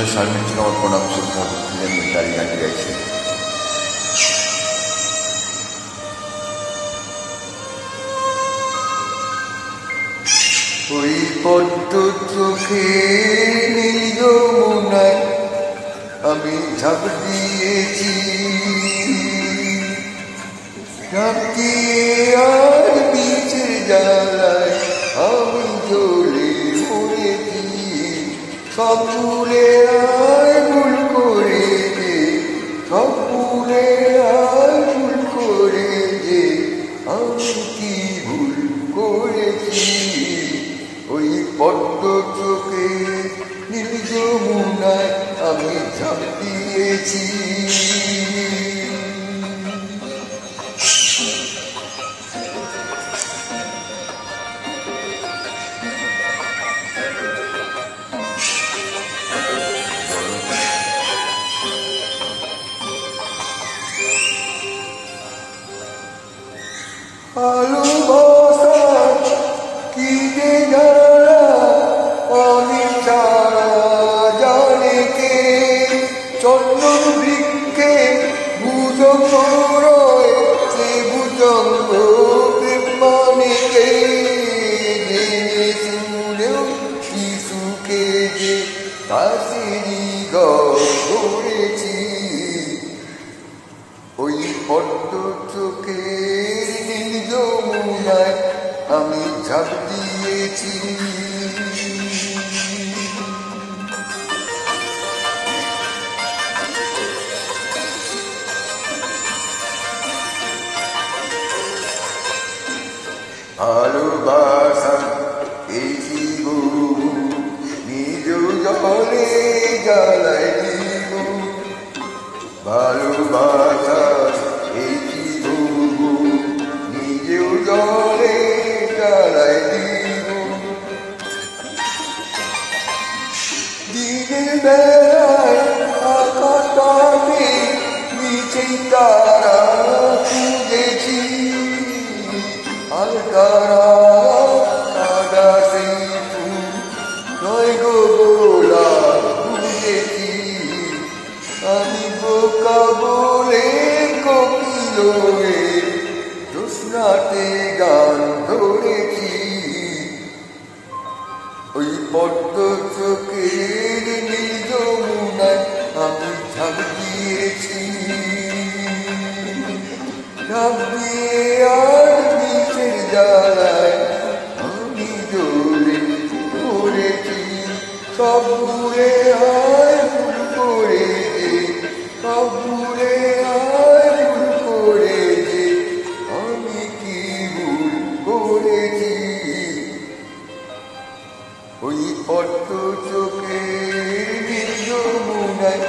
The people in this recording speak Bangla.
প্রিয় শারমিনকে আমার প্রণাম শ্রদ্ধা ভক্তি জানিয়ে দাঁড়িয়ে গান গাইছে। ওই পদ্ম চোখে নীল যমুনায় আমি ঝাঁপ দিয়েছি, ঝাঁপ দিয়ে আর বীচের জ্বালায় আমি জ্বলে মরেছি। সব ভুলে আর ভুল করে যে, সব ভুলে আর ভুল করে যে আমি কি ভুল করেছি। ওই পদ্ম চোখে নীল যমুনায় আমি ঝাঁপ দিয়েছি। ভালোবাসা কি যে জ্বালা আমি ছাড়া জানে কে, চন্দন বৃক্ষে ভুজঙ্গ রয় সে ভুজঙ্গ মানে কে, জেনে শুনেও কি সুখে যে তাসেরি গড়েছি। ওই পদ্ম চোখে নীল যমুনায় আমি ঝাঁপ দিয়েছি। ভালোবাসা এই জীবন নিজ জলে জ্বালাই দিব, ভালোবাসা এই জীবন নিজেও জলে জ্বালাই দিব। দিনের বেলায় আকাশটাকে নিচেই তারা খুঁজেছি, আর তারা সাদা সেই ফুল নয় গো গোলাপ খুঁজেছি। আমি বোকা বলে কোকিল হয়ে জ্যোৎস্নাতে গান ধরেছি। ওই পদ্ম চোখের নীল যমুনায় আমি ঝাঁপ দিয়েছি, ঝাঁপ দিয়ে আর বীচের জ্বালায় আমি জ্বলে মরেছি। সব ভুলে আর ভুল করে যে, সব ভুলে আর ভুল করে যে আমি কি ভুল করেছি। ওই পদ্ম চোখের নীল যমুনায়